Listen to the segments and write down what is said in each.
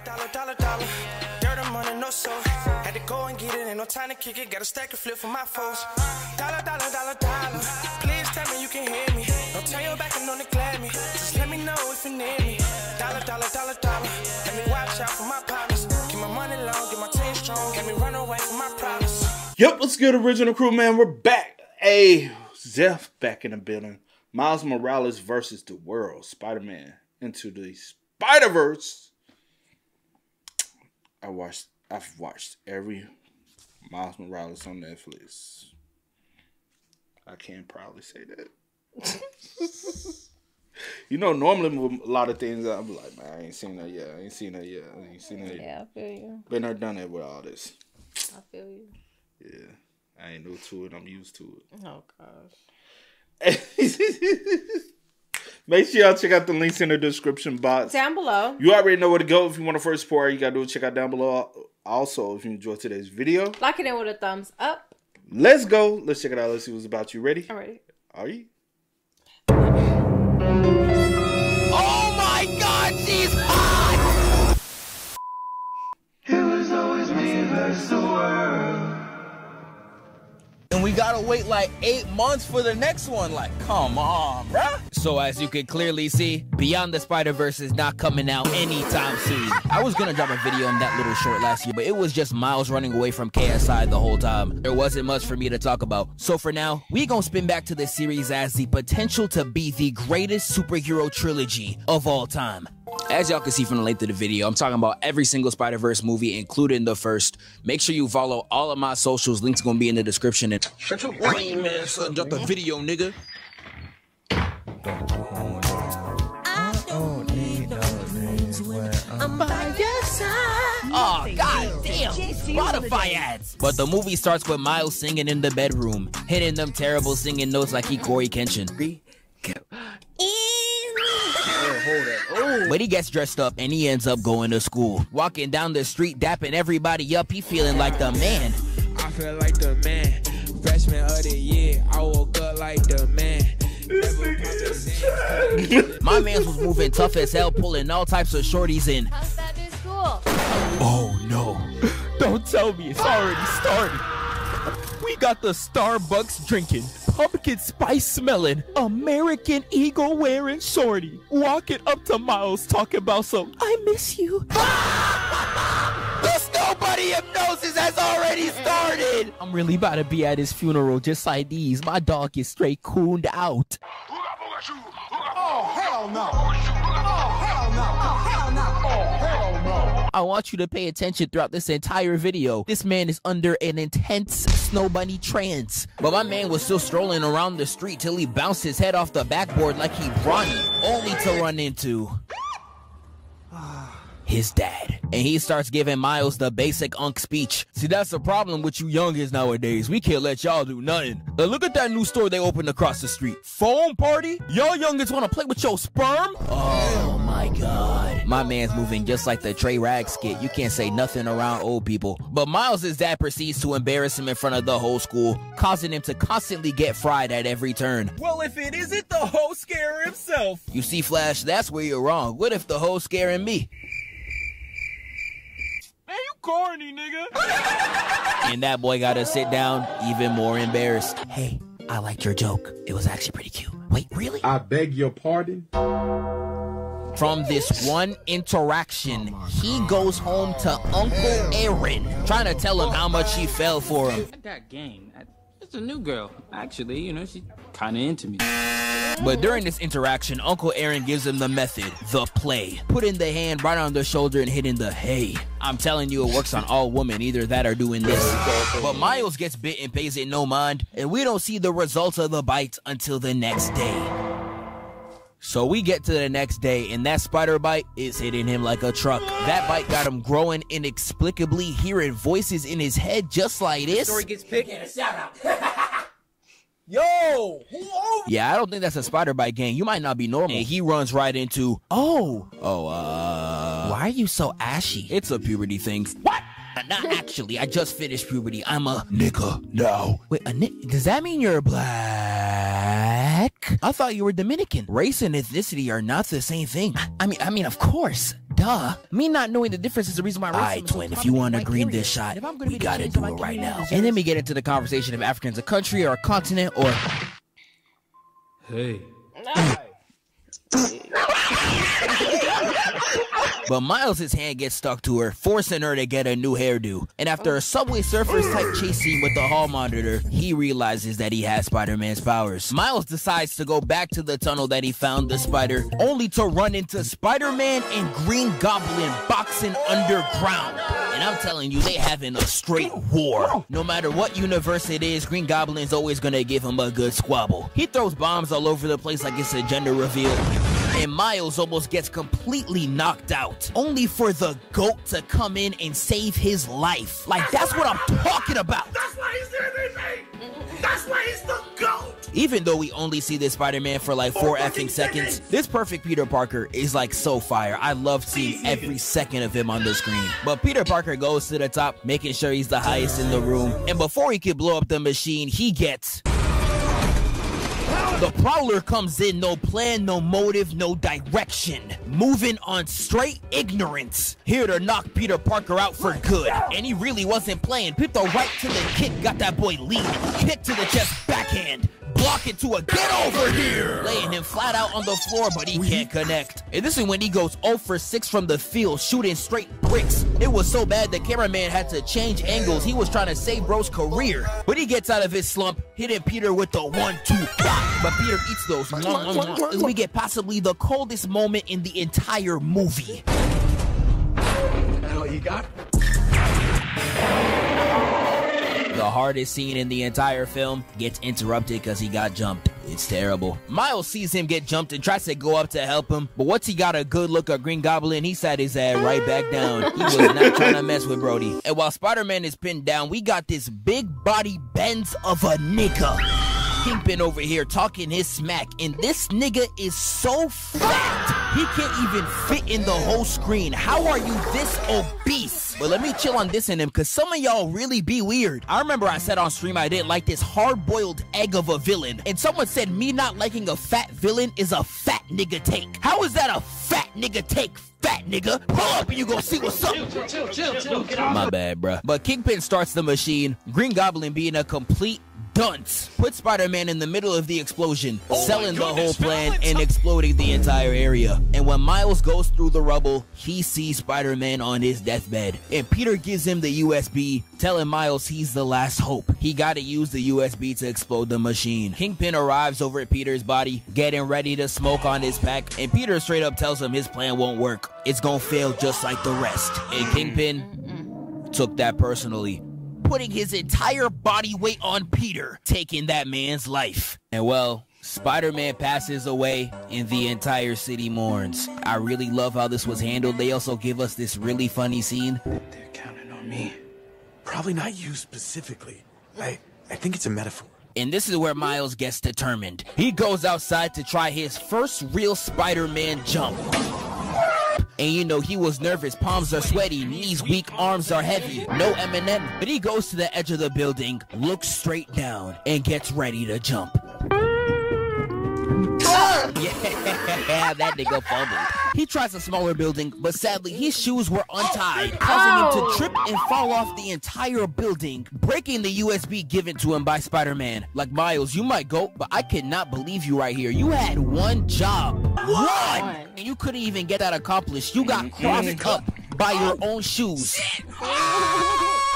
dollar. Dirt and money, no soul. Had to go and get it, ain't no time to kick it. Got a stack of flip for my foes. Dollar. Please tell me you can hear me. Don't turn your back and don't neglect me. Just let me know if you need me. Dollar. Let me watch out for my partners. Keep my money long, get my team strong. Let me run away from my problems. Yep, what's good, original crew, man? We're back. Hey, Zeph back in the building. Miles Morales versus the world. Spider-Man into the Spiderverse. I've watched every Miles Morales on Netflix. I can't proudly say that. You know, normally with a lot of things, I'm like, man, I ain't seen that yet. Yeah, I feel you. Been there, done that with all this. I feel you. Yeah, I ain't new to it. I'm used to it. Oh, gosh. Make sure y'all check out the links in the description box. Down below. You already know where to go if you want to first support. You got to do it. Check out down below. Also, if you enjoyed today's video, like it in with a thumbs up. Let's go. Let's check it out. Let's see what's about. You ready? I'm ready. Are you? Oh my God, she's hot! It was always me versus the world. And we gotta wait like 8 months for the next one. Like, come on, bruh. So as you can clearly see, Beyond the Spiderverse is not coming out anytime soon. I was gonna drop a video on that little short last year, but it was just Miles running away from KSI the whole time. There wasn't much for me to talk about. So for now, we gonna spin back to the series as the potential to be the greatest superhero trilogy of all time. As y'all can see from the length of the video, I'm talking about every single Spider-Verse movie, including the first. Make sure you follow all of my socials. Links gonna be in the description. And shut your brain, man, son. Drop the video, nigga. Oh, god damn, Spotify ads. But the movie starts with Miles singing in the bedroom, hitting them terrible singing notes like he Corey Kenshin. But he gets dressed up and he ends up going to school. Walking down the street, dapping everybody up, he feeling like the man. I feel like the man. Freshman of the year, I woke up like the man. My mans was moving tough as hell, pulling all types of shorties in. How's that new school? Oh no. Don't tell me it's already started. We got the Starbucks drinking, pumpkin spice smelling, American Eagle wearing shorty, walking up to Miles talking about some, I miss you. This nobody hypnosis has already started. I'm really about to be at his funeral just like these. My dog is straight cooned out. Oh, hell no. Oh, hell no. Oh, hell no. Oh, hell no. I want you to pay attention throughout this entire video. This man is under an intense snow bunny trance. But my man was still strolling around the street till he bounced his head off the backboard like he Bronny, only to run into his dad. And he starts giving Miles the basic unk speech. See, that's the problem with you youngins nowadays. We can't let y'all do nothing. Now look at that new store they opened across the street. Foam party? Y'all youngins want to play with your sperm? Oh my God. My man's moving just like the Trey Rag skit. You can't say nothing around old people. But Miles' dad proceeds to embarrass him in front of the whole school, causing him to constantly get fried at every turn. Well, if it isn't the whole scarer himself. You see, Flash, that's where you're wrong. What if the hoe's scaring me? Man, you corny, nigga. And that boy gotta sit down, even more embarrassed. Hey, I liked your joke. It was actually pretty cute. Wait, really? I beg your pardon? From this one interaction, he goes home to Uncle Aaron, trying to tell him how much he fell for him. I got game. It's a new girl. Actually, you know, she kind of into me. But during this interaction, Uncle Aaron gives him the method, the play. Putting the hand right on the shoulder and hitting the hey. I'm telling you, it works on all women, either that or doing this. But Miles gets bit and pays it no mind, and we don't see the results of the bite until the next day. So we get to the next day, and that spider bite is hitting him like a truck. That bite got him growing inexplicably, hearing voices in his head just like this. Story gets picked and a shout out. Yo! Yeah, I don't think that's a spider bite gang. You might not be normal. And he runs right into, why are you so ashy? It's a puberty thing. What? Not actually, I just finished puberty. I'm a nigga now. Wait, does that mean you're black? I thought you were Dominican. Race and ethnicity are not the same thing. I mean, of course. Duh. Me not knowing the difference is the reason why. Alright, twin, if you want to green this shot, we gotta do it right now. And then we get into the conversation if Africa's a country or a continent or... Hey. But Miles' hand gets stuck to her, forcing her to get a new hairdo. And after a Subway Surfers type chase scene with the hall monitor, he realizes that he has Spider-Man's powers. Miles decides to go back to the tunnel that he found the spider, only to run into Spider-Man and Green Goblin boxing underground. And I'm telling you, they having a straight war. No matter what universe it is, Green Goblin's always gonna give him a good squabble. He throws bombs all over the place like it's a gender reveal. And Miles almost gets completely knocked out, only for the GOAT to come in and save his life. Like, that's what I'm talking about. That's why he's everything. That's why he's the GOAT. Even though we only see this Spider-Man for like 4 effing seconds, this perfect Peter Parker is like so fire. I love seeing every second of him on the screen. But Peter Parker goes to the top, making sure he's the highest in the room. And before he can blow up the machine, he gets... The Prowler comes in, no plan, no motive, no direction. Moving on straight ignorance. Here to knock Peter Parker out for good. And he really wasn't playing. Pipped the right to the kick, got that boy leaning. Kick to the chest, backhand. Block it to a get over here. Laying him flat out on the floor, but he can't connect. And this is when he goes 0 for 6 from the field, shooting straight bricks. It was so bad the cameraman had to change angles. He was trying to save bro's career. But he gets out of his slump, hitting Peter with the 1-2. But Peter eats those. And we get possibly the coldest moment in the entire movie. That's all you got? The hardest scene in the entire film gets interrupted because he got jumped. It's terrible. Miles sees him get jumped and tries to go up to help him, but once he got a good look at Green Goblin, he sat his ass right back down. He was not trying to mess with Brody. And while Spider-Man is pinned down, we got this big body Benz of a nigga. Kingpin over here talking his smack, and this nigga is so fat, he can't even fit in the whole screen. How are you this obese? But let me chill on this in him, because some of y'all really be weird. I remember I said on stream I didn't like this hard-boiled egg of a villain, and someone said me not liking a fat villain is a fat nigga take. How is that a fat nigga take? Fat nigga, pull up and you gon' see what's up. Chill. My bad, bruh. But Kingpin starts the machine, Green Goblin being a complete dunce, put Spider-Man in the middle of the explosion, selling the whole plan and exploding the entire area. And when Miles goes through the rubble, he sees Spider-Man on his deathbed. And Peter gives him the USB, telling Miles he's the last hope. He gotta use the USB to explode the machine. Kingpin arrives over at Peter's body, getting ready to smoke on his pack, and Peter straight up tells him his plan won't work. It's gonna fail just like the rest. And Kingpin took that personally, putting his entire body weight on Peter, taking that man's life. And well, Spider-Man passes away and the entire city mourns. I really love how this was handled. They also give us this really funny scene. They're counting on me. Probably not you specifically. I think it's a metaphor. And this is where Miles gets determined. He goes outside to try his first real Spider-Man jump. And you know, he was nervous, palms are sweaty, knees weak, arms are heavy. No Eminem, but he goes to the edge of the building, looks straight down, and gets ready to jump. Yeah, that nigga fumbled. He tries a smaller building, but sadly his shoes were untied, causing him to trip and fall off the entire building, breaking the USB given to him by Spider-Man. Like, Miles, you might go, but I cannot believe you right here. You had one job. One! And you couldn't even get that accomplished. You got crossed up by your own shoes.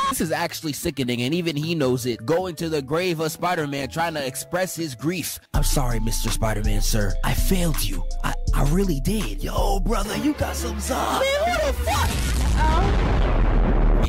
This is actually sickening, and even he knows it. Going to the grave of Spider-Man, trying to express his grief. I'm sorry, Mr. Spider-Man, sir. I failed you. I really did. Yo, brother, you got some sauce. Man, what the fuck?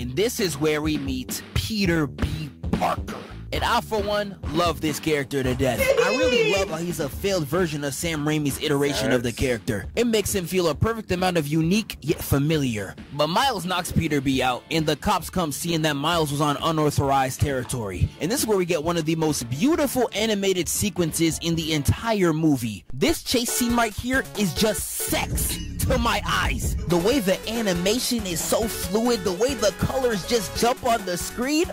And this is where we meet Peter B. Parker. And I, for one, love this character to death. I really love how he's a failed version of Sam Raimi's iteration of the character. It makes him feel a perfect amount of unique, yet familiar. But Miles knocks Peter B out, and the cops come seeing that Miles was on unauthorized territory. And this is where we get one of the most beautiful animated sequences in the entire movie. This chase scene right here is just sex to my eyes. The way the animation is so fluid, the way the colors just jump on the screen.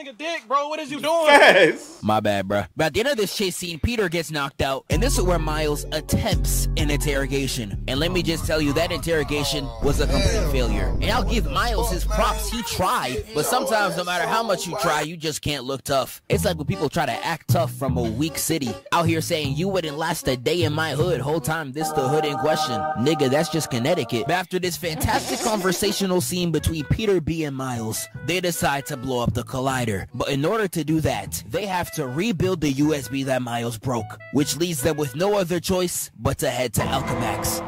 nigga dick, bro. What is you doing? Fast. My bad, bruh. But at the end of this chase scene, Peter gets knocked out, and this is where Miles attempts an interrogation. And let me just tell you, that interrogation was a complete failure. And I'll give Miles his props. He tried, but sometimes no matter how much you try, you just can't look tough. It's like when people try to act tough from a weak city, out here saying you wouldn't last a day in my hood. Whole time this the hood in question. Nigga, that's just Connecticut. But after this fantastic conversational scene between Peter B and Miles, they decide to blow up the collider. But in order to do that, they have to rebuild the USB that Miles broke, which leaves them with no other choice but to head to Alchemax.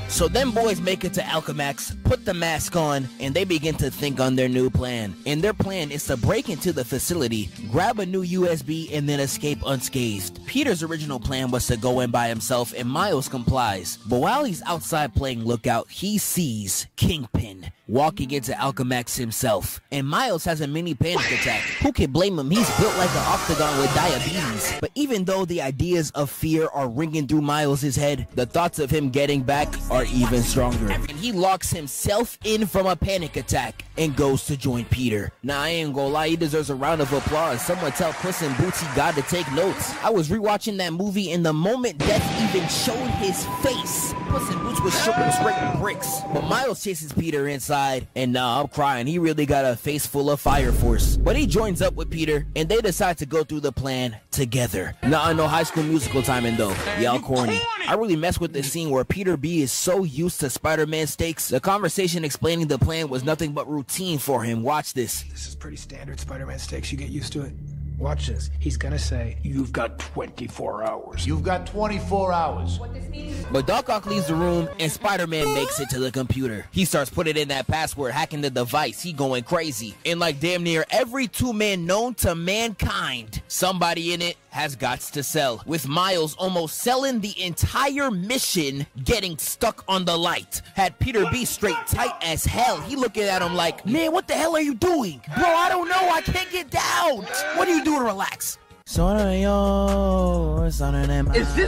So them boys make it to Alchemax, put the mask on, and they begin to think on their new plan. And their plan is to break into the facility, grab a new USB, and then escape unscathed. Peter's original plan was to go in by himself, and Miles complies. But while he's outside playing lookout, he sees Kingpin walking into Alchemax himself. And Miles has a mini panic attack. Who can blame him? He's built like an octagon with diabetes. But even though the ideas of fear are ringing through Miles' head, the thoughts of him getting back are even stronger. And he locks himself in from a panic attack and goes to join Peter. Now, I ain't gonna lie, he deserves a round of applause. Someone tell Puss in Boots he got to take notes. I was rewatching that movie, and the moment Death even showed his face, Puss in Boots was straight with bricks. But Miles chases Peter inside, and I'm crying. He really got a face full of fire force. But he joins up with Peter, and they decide to go through the plan together. Now, I know High School Musical timing though. Y'all corny. I really mess with this scene where Peter B is so used to Spider-Man stakes. The conversation explaining the plan was nothing but routine for him. Watch this. This is pretty standard Spider-Man stakes. You get used to it. Watch this. He's gonna say, "You've got 24 hours. You've got 24 hours. But Doc Ock leaves the room, and Spider-Man makes it to the computer. He starts putting in that password, hacking the device. He going crazy. And like damn near every two-man known to mankind, somebody in it has gots to sell. With Miles almost selling the entire mission, getting stuck on the light. Had Peter B straight tight as hell. He looking at him like, man, what the hell are you doing? Bro, I don't know. I can't get down. What are you doing to relax? Is this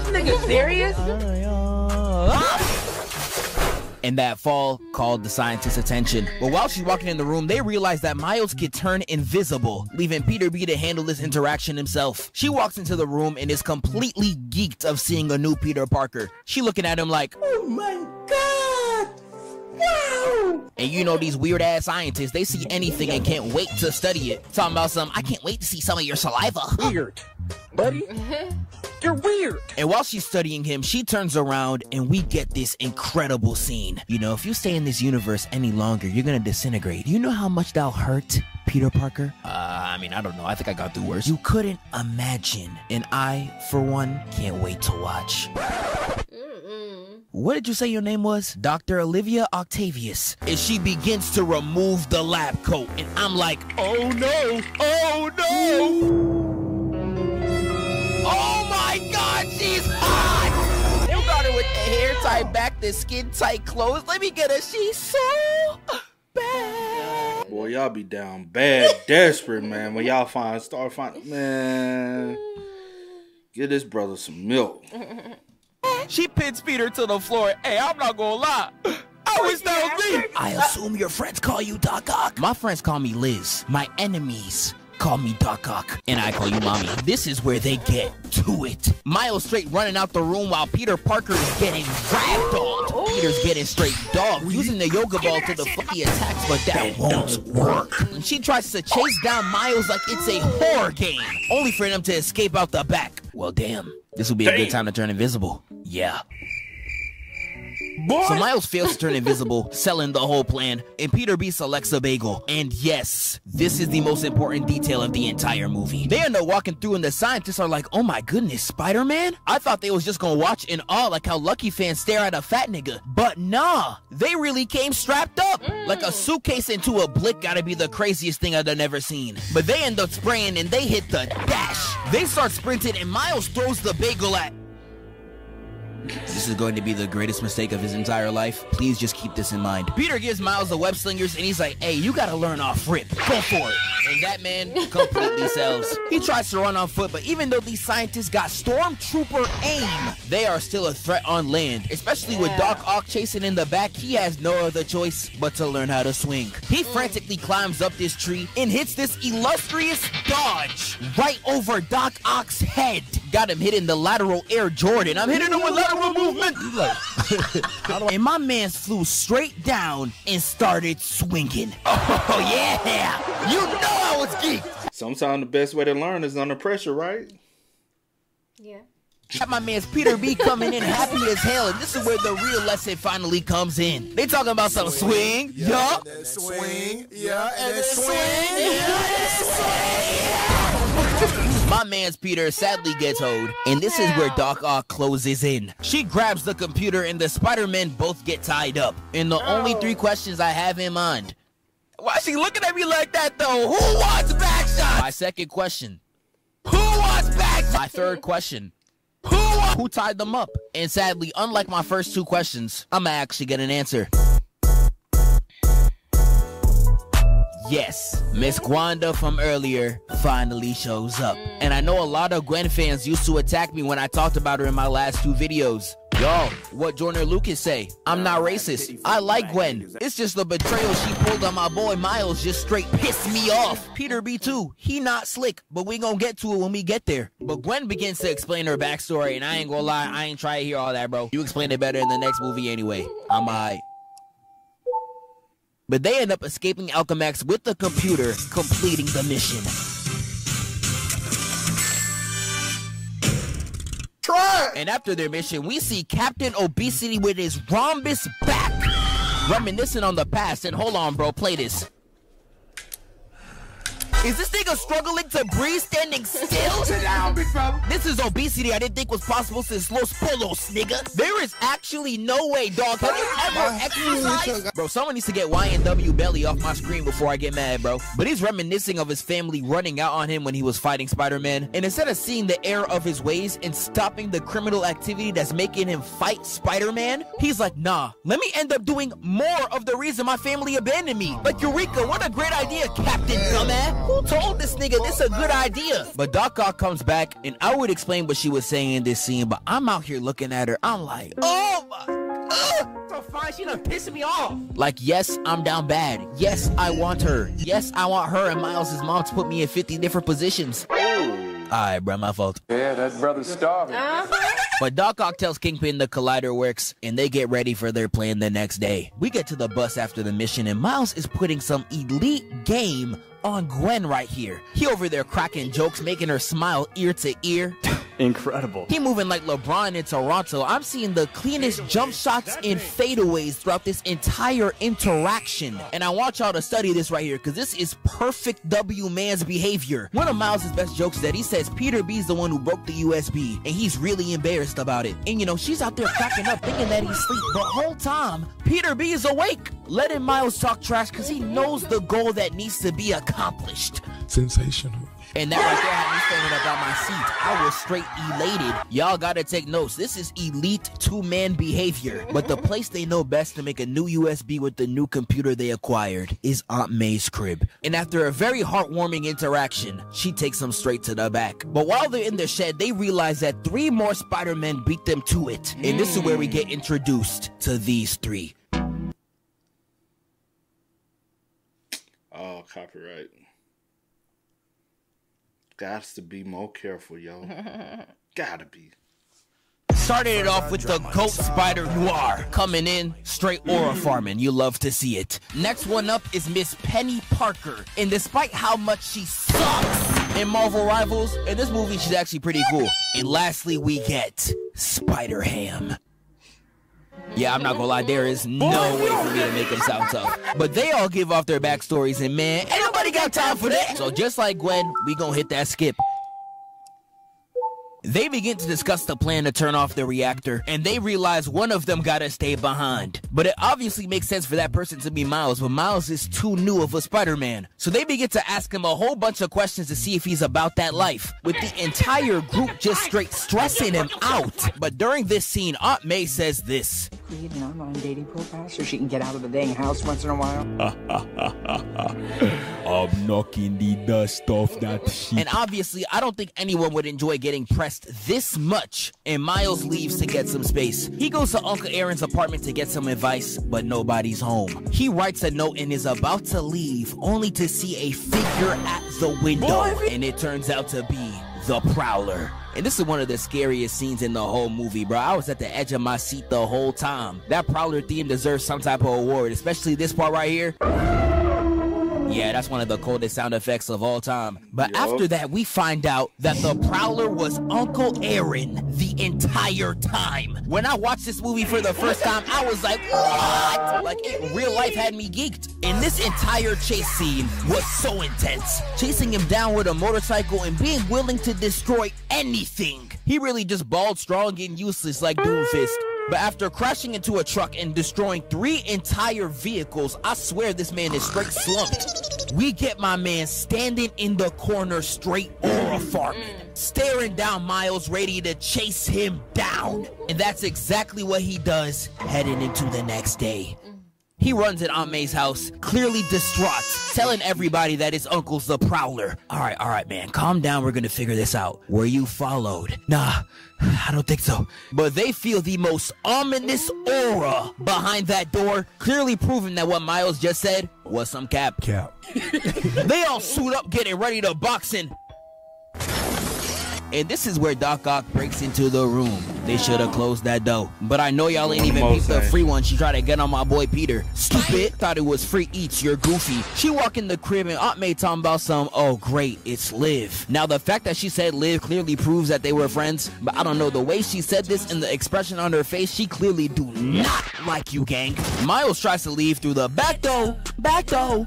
nigga serious? And that fall called the scientist's attention. But while she's walking in the room, they realize that Miles can turn invisible, leaving Peter B to handle this interaction himself. She walks into the room and is completely geeked of seeing a new Peter Parker. She looking at him like, oh my god, wow! And you know these weird ass scientists, they see anything and can't wait to study it. Talking about some, I can't wait to see some of your saliva. Weird, buddy. You're weird. And while she's studying him, she turns around and we get this incredible scene. You know, if you stay in this universe any longer, you're gonna disintegrate. You know how much that'll hurt, Peter Parker? I mean, I don't know. I think I got through worse. You couldn't imagine. And I, for one, can't wait to watch. What did you say your name was? Dr. Olivia Octavius. And she begins to remove the lab coat. And I'm like, oh no, oh no. Oh my god, she's hot! They got her with the hair tied back, the skin tight clothes. Let me get her. She's so bad. Boy, y'all be down bad, desperate, man. When y'all start finding, man, give this brother some milk. She pins Peter to the floor. Hey, I'm not gonna lie. I wish that was me. I assume your friends call you Doc Ock. My friends call me Liz. My enemies call me Doc Ock. And I call you Mommy. This is where they get to it. Miles straight running out the room while Peter Parker is getting ragdolled. Peter's getting straight dogged, using the yoga ball to deflect the attacks, but that won't work. And she tries to chase down Miles like it's a horror game, only for him to escape out the back. Well, damn. This would be a good time to turn invisible. Yeah. Boy. So Miles fails to turn invisible, selling the whole plan, and Peter B selects a bagel. And yes, this is the most important detail of the entire movie. They end up walking through and the scientists are like, oh my goodness, Spider-Man? I thought they was just gonna watch in awe like how Lucky fans stare at a fat nigga. But nah, they really came strapped up. Like a suitcase into a blick gotta be the craziest thing I've ever seen. But they end up spraying and they hit the dash. They start sprinting and Miles throws the bagel at This is going to be the greatest mistake of his entire life. Please just keep this in mind. Peter gives Miles the web slingers and he's like, hey, you gotta learn off rip. Go for it. And that man completely sells. He tries to run on foot, but even though these scientists got stormtrooper aim, they are still a threat on land. Especially with Doc Ock chasing in the back, he has no other choice but to learn how to swing. He frantically climbs up this tree and hits this illustrious dodge right over Doc Ock's head. Got him hitting the lateral Air Jordan. I'm hitting him with lateral movement. And my man flew straight down and started swinging. Oh yeah, you know I was geeked. Sometimes the best way to learn is under pressure, right? Yeah. Got my man's Peter B coming in happy as hell, and this is where the real lesson finally comes in. They talking about some swing, yeah, swing, yeah, and then swing, yeah. My man's Peter sadly gets hoed, and this is where Doc Ock closes in. She grabs the computer and the Spider-Men both get tied up. And the only 3 questions I have in mind. Why is she looking at me like that though? Who wants back shots? My second question. Who wants back shots? My third question. Who tied them up? And sadly, unlike my first 2 questions, I'ma actually get an answer. Yes, Miss Gwanda from earlier finally shows up. And I know a lot of Gwen fans used to attack me when I talked about her in my last 2 videos. Yo, what Jordan Lucas say? I'm not racist. I like Gwen. It's just the betrayal she pulled on my boy Miles just straight pissed me off. Peter B too. He not slick, but we gonna get to it when we get there. But Gwen begins to explain her backstory, and I ain't gonna lie, I ain't trying to hear all that, bro. You explain it better in the next movie anyway. I'm alright. But they end up escaping Alchemax with the computer, completing the mission. Try it. And after their mission, we see Captain Obesity with his rhombus back, reminiscing on the past. And hold on, bro, play this. Is this nigga struggling to breathe standing still? Sit down, big fella. This is obesity I didn't think was possible since Los Polos, nigga. There is actually no way, dog. Have you ever exercised? Bro, someone needs to get YNW Belly off my screen before I get mad, bro. But he's reminiscing of his family running out on him when he was fighting Spider-Man. And instead of seeing the error of his ways and stopping the criminal activity that's making him fight Spider-Man, he's like, nah, let me end up doing more of the reason my family abandoned me. Like, Eureka, what a great idea, Captain Dumbass. Who told this nigga this a good idea? But Doc Ock comes back, and I would explain what she was saying in this scene, but I'm out here looking at her. I'm like, oh my, so fine, she done pissing me off. Like, yes, I'm down bad. Yes, I want her. Yes, I want her and Miles' mom to put me in 50 different positions. Alright, bro, my fault. Yeah, that brother's starving. But Doc Ock tells Kingpin the collider works, and they get ready for their plan the next day. We get to the bus after the mission, and Miles is putting some elite game on Gwen right here. He over there cracking jokes, making her smile ear to ear. Incredible. He moving like LeBron in Toronto. I'm seeing the cleanest jump shots and fadeaways throughout this entire interaction. And I want y'all to study this right here, because this is perfect W man's behavior. One of Miles' best jokes is that he says Peter B's the one who broke the USB, and he's really embarrassed about it. And you know, she's out there cracking up thinking that he's asleep. The whole time, Peter B is awake, letting Miles talk trash because he knows the goal that needs to be accomplished. Sensational. And that right there had me standing up on my seat. I was straight elated. Y'all gotta take notes. This is elite 2-man behavior. But the place they know best to make a new USB with the new computer they acquired is Aunt May's crib. And after a very heartwarming interaction, she takes them straight to the back. But while they're in the shed, they realize that 3 more Spider-Men beat them to it. And this is where we get introduced to these 3. Oh, copyright. Gots to be more careful, yo. Gotta be. Started it off with the GOAT Spider Noir coming in straight aura farming. You love to see it. Next one up is Miss Penny Parker. And despite how much she sucks in Marvel Rivals, in this movie she's actually pretty cool. And lastly we get Spider-Ham. Yeah, I'm not gonna lie, there is no way for me to make them sound tough. But they all give off their backstories, and man, ain't nobody got time for that. So just like Gwen, we gonna hit that skip. They begin to discuss the plan to turn off the reactor, and they realize one of them gotta stay behind. But it obviously makes sense for that person to be Miles, but Miles is too new of a Spider-Man. So they begin to ask him a whole bunch of questions to see if he's about that life, with the entire group just straight stressing him out. But during this scene, Aunt May says this. Create an online dating profile so she can get out of the dang house once in a while. I'm knocking the dust off that shit. And obviously, I don't think anyone would enjoy getting pressed this much. And Miles leaves to get some space. He goes to Uncle Aaron's apartment to get some advice, but nobody's home. He writes a note and is about to leave, only to see a figure at the window. And it turns out to be the Prowler. And this is one of the scariest scenes in the whole movie, bro. I was at the edge of my seat the whole time. That Prowler theme deserves some type of award, especially this part right here. Yeah, that's one of the coldest sound effects of all time. But after that, we find out that the Prowler was Uncle Aaron the entire time. When I watched this movie for the first time, I was like, what? Like, real life had me geeked. And this entire chase scene was so intense. Chasing him down with a motorcycle and being willing to destroy anything. He really just balled strong and useless like Doomfist. But after crashing into a truck and destroying 3 entire vehicles, I swear this man is straight slumped. We get my man standing in the corner straight aura farming, staring down Miles, ready to chase him down. And that's exactly what he does heading into the next day. He runs at Aunt May's house, clearly distraught, telling everybody that his uncle's the Prowler. All right, man, calm down. We're gonna figure this out. Were you followed? Nah, I don't think so. But they feel the most ominous aura behind that door, clearly proving that what Miles just said was some cap. They all suit up, getting ready to box in. And this is where Doc Ock breaks into the room. They should have closed that door. But I know y'all ain't even peeped the free one. She tried to get on my boy Peter. Stupid. Thought it was free eats. You're goofy. She walk in the crib and Aunt May talking about some, oh great, it's Liv. Now the fact that she said Liv clearly proves that they were friends. But I don't know, the way she said this and the expression on her face, she clearly do not like you, gang. Miles tries to leave through the back door,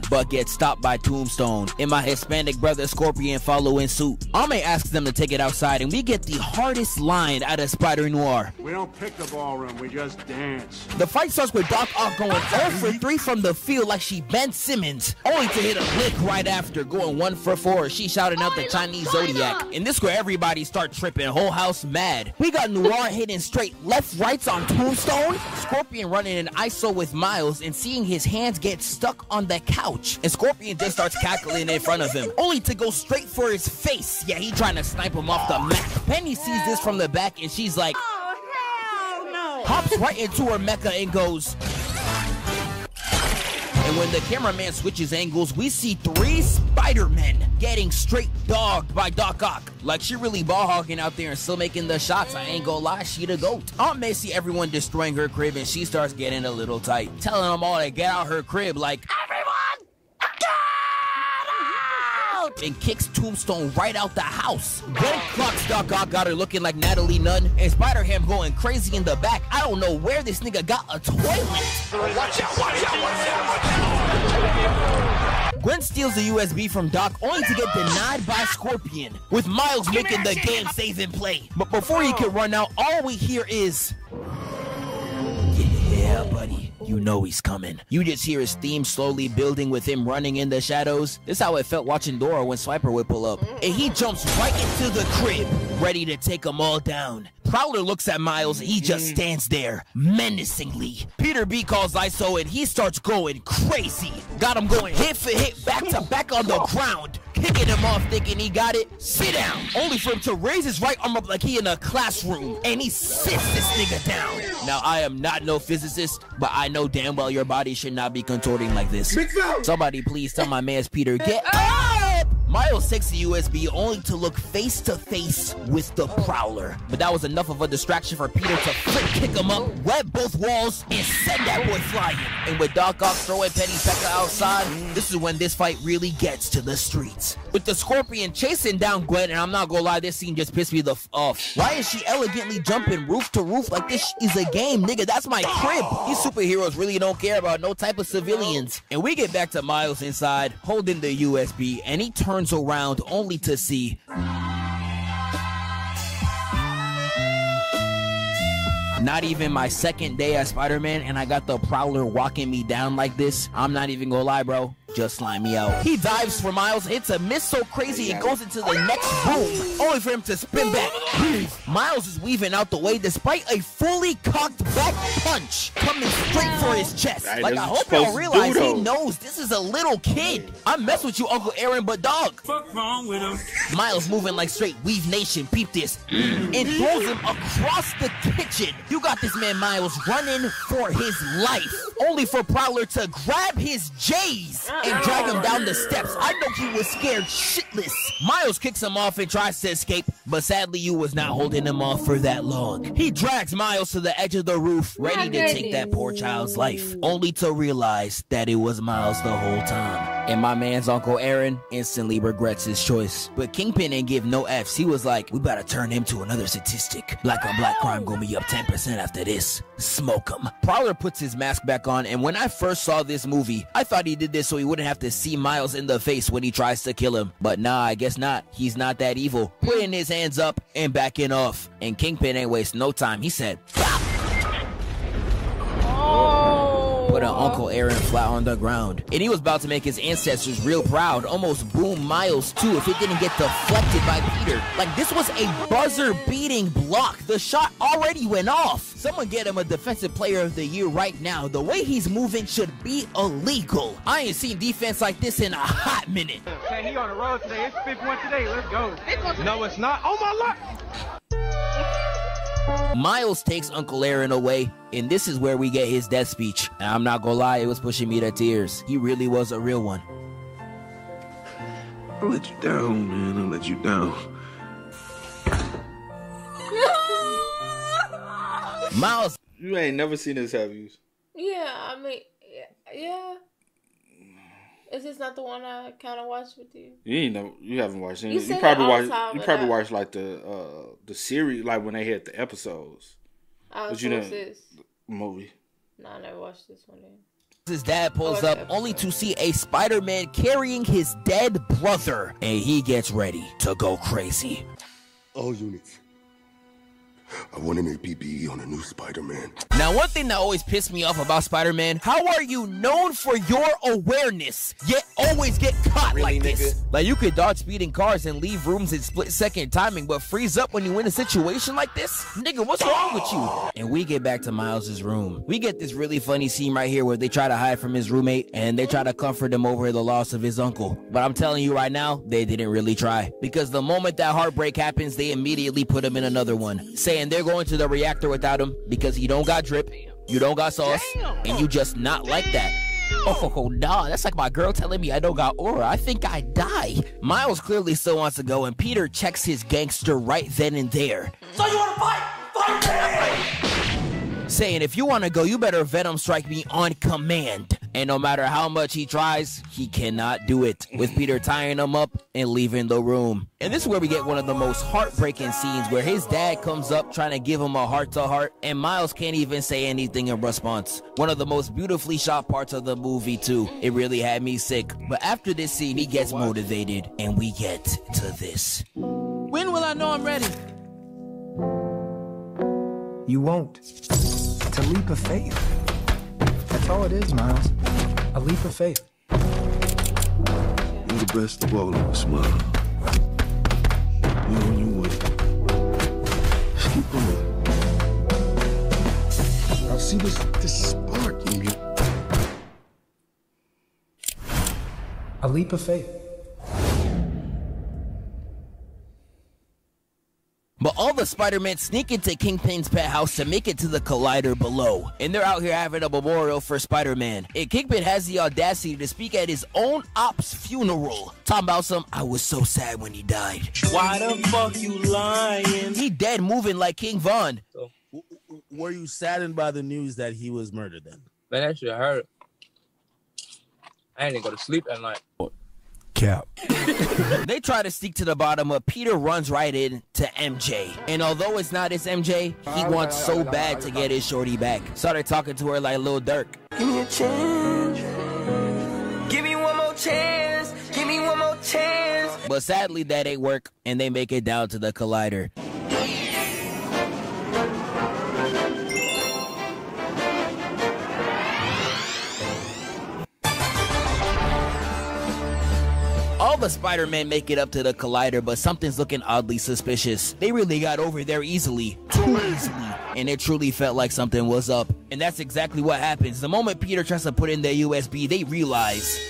but gets stopped by Tombstone. And my Hispanic brother Scorpion follow in suit. Aunt May asks them to take it outside, and we get the hardest line out of Spider Noir. We don't pick the ballroom, we just dance. The fight starts with Doc Ock going 0 for 3 from the field like she Ben Simmons, only to hit a lick right after, going 1 for 4. She shouting out the Chinese Zodiac. And this where everybody start tripping, whole house mad. We got Noir hitting straight left-rights on Tombstone, Scorpion running an ISO with Miles and seeing his hands get stuck on the couch. And Scorpion just starts cackling in front of him, only to go straight for his face. Yeah, he trying to snipe him off the mat. Penny sees this from the back and she's like, oh, hell no. Hops right into her mecha and goes. And when the cameraman switches angles, we see 3 Spider-Men getting straight dogged by Doc Ock. Like she really ball hogging out there and still making the shots. I ain't gonna lie, she the GOAT. Aunt May see everyone destroying her crib and she starts getting a little tight, telling them all to get out her crib like, everyone, get out! And kicks Tombstone right out the house. Then clocks Doc Ock, got her looking like Natalie Nunn, and Spider-Ham going crazy in the back. I don't know where this nigga got a toilet. Watch out, watch out, watch out, watch out! Gwen steals the USB from Doc, only to get denied by Scorpion, with Miles making the game saving play. But before he can run out, all we hear is, yeah, buddy, you know he's coming. You just hear his theme slowly building with him running in the shadows. This is how it felt watching Dora when Swiper would pull up. And he jumps right into the crib, ready to take them all down. Prowler looks at Miles and he just stands there, menacingly. Peter B calls ISO and he starts going crazy. Got him going hit for hit, back to back on the ground. Kicking him off thinking he got it. Sit down. Only for him to raise his right arm up like he in a classroom. And he sits this nigga down. Now, I am not no physicist, but I know damn well your body should not be contorting like this. Somebody please tell my man's Peter, get up! Miles takes the USB only to look face to face with the Prowler. But that was enough of a distraction for Peter to flip kick him up, web both walls, and send that boy flying. And with Doc Ock throwing Penny Pecker outside, this is when this fight really gets to the streets. With the Scorpion chasing down Gwen, and I'm not gonna lie, this scene just pissed me the off. Why is she elegantly jumping roof to roof like this is a game, nigga? That's my crib. These superheroes really don't care about no type of civilians. And we get back to Miles inside, holding the USB, and he turns around only to see Not even my second day as Spider-Man and I got the Prowler walking me down like this. I'm not even gonna lie, bro. Just slime me out. He dives for Miles, hits a miss so crazy it goes into the next room, only for him to spin back. Miles is weaving out the way despite a fully cocked back punch coming straight for his chest. Like, I hope y'all realize he knows this is a little kid. I mess with you, Uncle Aaron, but dog. Fuck wrong with him? Miles moving like straight Weave Nation, peep this, and throws him across the kitchen. You got this man Miles running for his life, only for Prowler to grab his J's and drag him down the steps. I know he was scared shitless. Miles kicks him off and tries to escape, but sadly you was not holding him off for that long. He drags Miles to the edge of the roof, ready to take that poor child's life, only to realize that it was Miles the whole time. And my man's Uncle Aaron instantly regrets his choice. But Kingpin didn't give no F's. He was like, we better turn him to another statistic. Black on black crime gonna be up 10% after this. Smoke him. Prowler puts his mask back on, and when I first saw this movie, I thought he did this so he wouldn't have to see Miles in the face when he tries to kill him. But nah, I guess not. He's not that evil. Putting his hands up and backing off. And Kingpin ain't waste no time. He said, "Bop!" Put an Uncle Aaron flat on the ground. And he was about to make his ancestors real proud, almost boom Miles too if it didn't get deflected by Peter. Like, this was a buzzer-beating block. The shot already went off. Someone get him a Defensive Player of the Year right now. The way he's moving should be illegal. I ain't seen defense like this in a hot minute. Hey, he on the road today. It's 5th today. Let's go. No, it's not. Oh, my Lord. Miles takes Uncle Aaron away, and this is where we get his death speech. And I'm not gonna lie, it was pushing me to tears. He really was a real one. I let you down, man. I let you down. Miles, you ain't never seen this, have you? Yeah, I mean, yeah. Is this not the one I kind of watched with you? You haven't watched it. You probably watched like the series, like when they had the episodes. But you didn't movie. No, I never watched this one. His dad pulls up only to see a Spider-Man carrying his dead brother, and he gets ready to go crazy. All units, I want an APB on a new Spider-Man. Now, one thing that always pissed me off about Spider-Man, how are you known for your awareness, yet always get caught like this? Like, you could dodge speeding cars and leave rooms in split-second timing, but freeze up when you in a situation like this? Nigga, what's wrong with you? And we get back to Miles' room. We get this really funny scene right here where they try to hide from his roommate, and they try to comfort him over the loss of his uncle. But I'm telling you right now, they didn't really try. Because the moment that heartbreak happens, they immediately put him in another one, saying they're going to the reactor without him because he don't got drip, you don't got sauce, and you just not like that. Oh, nah, that's like my girl telling me I don't got aura. I think I die. Miles clearly still wants to go, and Peter checks his gangster right then and there. So you want to fight? Fight me! Saying, if you want to go, you better Venom strike me on command. And no matter how much he tries, he cannot do it, with Peter tying him up and leaving the room. And this is where we get one of the most heartbreaking scenes, where his dad comes up trying to give him a heart-to-heart, and Miles can't even say anything in response. One of the most beautifully shot parts of the movie, too. It really had me sick. But after this scene, he gets motivated, and we get to this. When will I know I'm ready? You won't. It's a leap of faith. That's all it is, Miles. A leap of faith. You're the best of all of us, Miles. You're on your way. Just keep going. I'll see this spark in you. A leap of faith. But all the Spider-Men sneak into Kingpin's pet house to make it to the collider below. And they're out here having a memorial for Spider-Man. And Kingpin has the audacity to speak at his own ops funeral. Talking about I was so sad when he died. Why the fuck you lying? He dead moving like King Von. So, were you saddened by the news that he was murdered then? Man, that shit hurt. I didn't go to sleep that night. Cap. They try to sneak to the bottom, but Peter runs right in to MJ. And although it's not his MJ, he wants so bad to get his shorty back. Started talking to her like Lil Durk. Give me a chance. Give me one more chance. Give me one more chance. But sadly, that ain't work, and they make it down to the collider. All the Spider-Men make it up to the collider, but something's looking oddly suspicious. They really got over there easily, too easily, and it truly felt like something was up. And that's exactly what happens. The moment Peter tries to put in their USB, they realize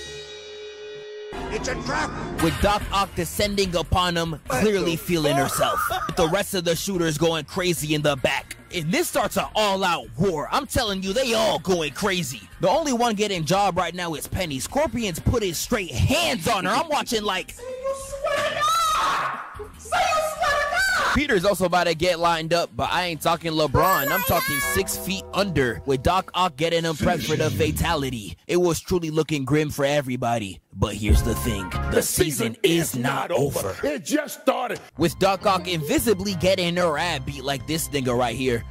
it's a trap. With Doc Ock descending upon him, clearly feeling herself. With the rest of the shooters going crazy in the back. And this starts an all-out war. I'm telling you, they all going crazy. The only one getting job right now is Penny. Scorpion's putting straight hands on her. I'm watching like... Say you swear to God! Say you swear to God! Peter's also about to get lined up, but I ain't talking LeBron. I'm talking 6 feet under, with Doc Ock getting him prepped for the fatality. It was truly looking grim for everybody. But here's the thing, the season is not over. It just started. With Doc Ock invisibly getting her ass beat like this nigga right here.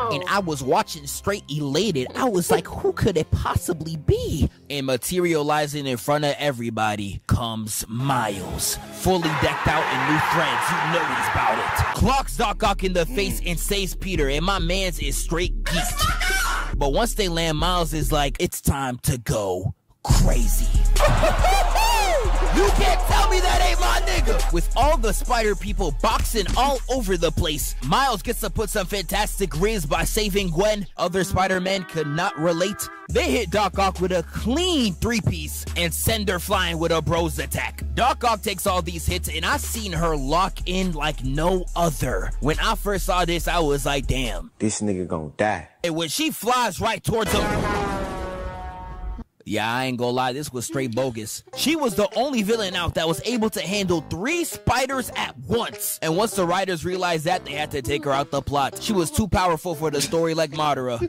And I was watching straight elated. I was like, who could it possibly be? And materializing in front of everybody comes Miles, fully decked out in new threads. You know he's about it. Clocks Doc Ock in the face and saves Peter, and my man's is straight geeked. But once they land, Miles is like, it's time to go crazy. You can't tell me that ain't my nigga! With all the spider people boxing all over the place, Miles gets to put some fantastic riz by saving Gwen. Other Spider-Men could not relate. They hit Doc Ock with a clean 3-piece and send her flying with a bros attack. Doc Ock takes all these hits and I seen her lock in like no other. When I first saw this, I was like, damn. This nigga gonna die. And when she flies right towards him... Yeah, I ain't gonna lie, this was straight bogus. She was the only villain out that was able to handle 3 spiders at once. And once the writers realized that, they had to take her out the plot. She was too powerful for the story like Madara.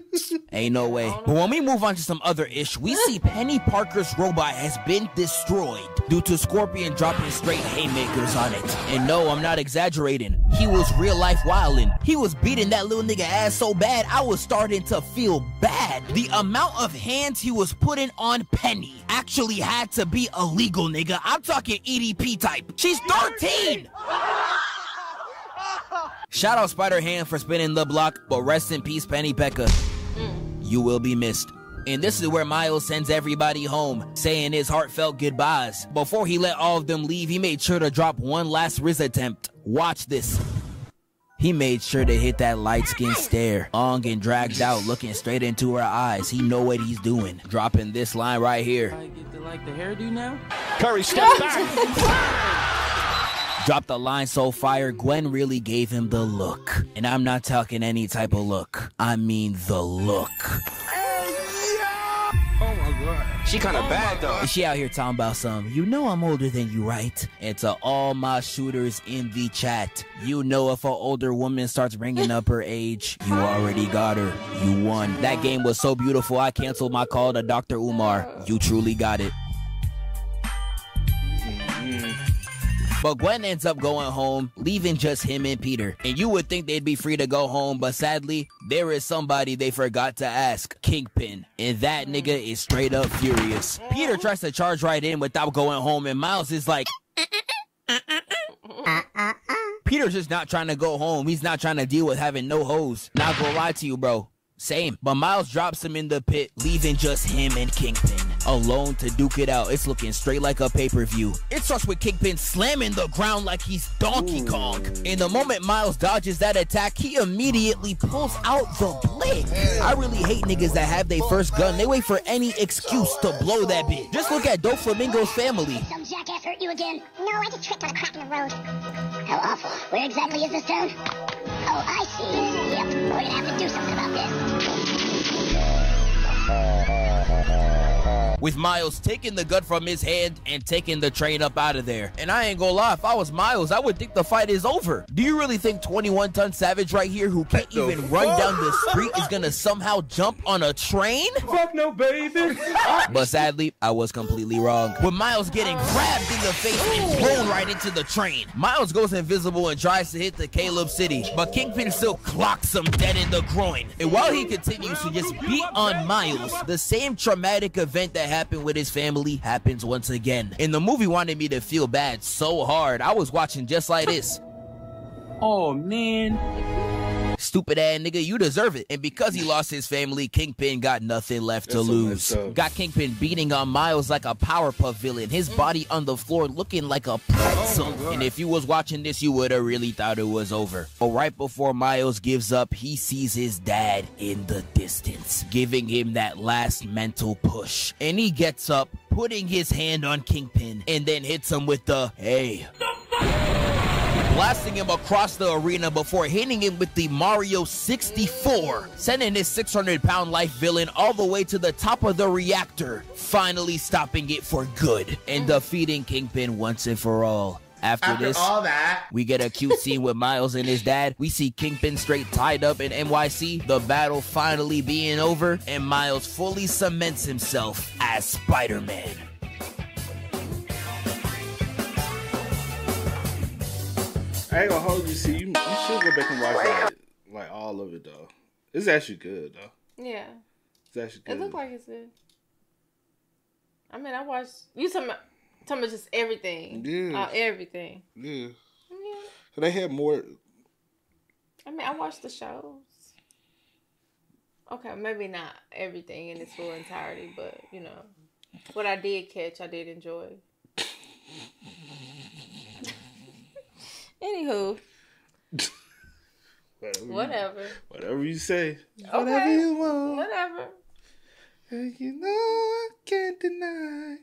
Ain't no way. But when we move on to some other ish, we see Penny Parker's robot has been destroyed due to Scorpion dropping straight haymakers on it. And no, I'm not exaggerating. He was real life wildin'. He was beating that little nigga ass so bad, I was starting to feel bad. The amount of hands he was putting on Penny actually had to be illegal, nigga. I'm talking EDP type. She's 13! Shout out Spider-Ham for spinning the block, but rest in peace, Penny Pekka. You will be missed. And this is where Miles sends everybody home, saying his heartfelt goodbyes. Before he let all of them leave, he made sure to drop one last Riz attempt. Watch this. He made sure to hit that light-skinned stare, and dragged out, looking straight into her eyes. He know what he's doing. Dropping this line right here. I get to like the hairdo now? Curry, step back. Dropped the line so fire, Gwen really gave him the look. And I'm not talking any type of look. I mean the look. She kinda bad though. She out here talking about some, you know I'm older than you, right? And to all my shooters in the chat, you know if an older woman starts bringing up her age, you already got her. You won. That game was so beautiful, I canceled my call to Dr. Umar. You truly got it. But Gwen ends up going home, leaving just him and Peter. And you would think they'd be free to go home, but sadly, there is somebody they forgot to ask, Kingpin. And that nigga is straight up furious. Peter tries to charge right in without going home, and Miles is like... Peter's just not trying to go home. He's not trying to deal with having no hoes. Not gonna lie to you, bro. Same. But Miles drops him in the pit, leaving just him and Kingpin alone to duke it out. It's looking straight like a pay-per-view. It starts with Kingpin slamming the ground like he's Donkey Kong. In the moment Miles dodges that attack, he immediately pulls out the blade. I really hate niggas that have their first gun. They wait for any excuse to blow that bitch. Just look at Doflamingo's family. Some jackass hurt you again? No, I just tripped on a crack in the road. How awful. Where exactly is this town? Oh, I see. Yep, we're gonna have to do something about this. With Miles taking the gun from his hand and taking the train up out of there. And I ain't gonna lie, if I was Miles, I would think the fight is over. Do you really think 21-ton Savage right here, who can't even run down the street, is gonna somehow jump on a train? Fuck no, baby. But sadly, I was completely wrong. With Miles getting grabbed in the face and thrown right into the train. Miles goes invisible and tries to hit the Caleb City, but Kingpin still clocks him dead in the groin. And while he continues to just beat on Miles, the same traumatic event that happened with his family happens once again. And the movie wanted me to feel bad so hard, I was watching just like this. Oh, man. Stupid ass nigga, you deserve it. And because he lost his family, Kingpin got nothing left to lose. Got Kingpin beating on Miles like a Powerpuff villain, his body on the floor looking like a pretzel. And if you was watching this, you would have really thought it was over. But right before Miles gives up, he sees his dad in the distance, giving him that last mental push. And he gets up, putting his hand on Kingpin, and then hits him with the, hey. Blasting him across the arena before hitting him with the Mario 64, sending his 600-pound life villain all the way to the top of the reactor, finally stopping it for good and defeating Kingpin once and for all. After this, all that, we get a cute scene with Miles and his dad. We see Kingpin straight tied up in NYC, the battle finally being over, and Miles fully cements himself as Spider-Man. I ain't gonna hold you. See, you should go back and watch like all of it though. It's actually good though. Yeah, it's actually good. It looked like it's good. I mean, I watched. You talking about just everything? Yeah, everything. Yeah. So they had more. I mean, I watched the shows. Okay, maybe not everything in its full entirety, but you know, what I did catch, I did enjoy. Anywho. Whatever you say. Okay. Whatever you want. Whatever. And you know I can't deny.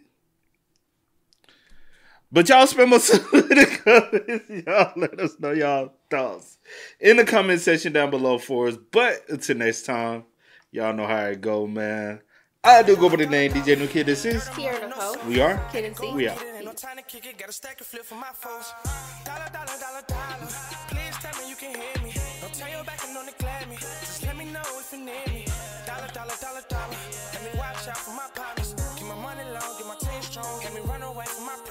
But y'all spend most of the comments. Y'all let us know y'all thoughts in the comment section down below for us. But until next time, y'all know how it go, man. I do go by the name DJ New Kid. This is Tierra Nicole. We are Kid and C. We are. Time to kick it, got a stack of flip for my foes. Dollar, dollar, dollar, dollar. Please tell me you can hear me. Don't turn your back and don't neglect me. Just let me know if you need me. Dollar, dollar, dollar, dollar. Let me watch out for my partners. Keep my money low, get my team strong. Let me run away from my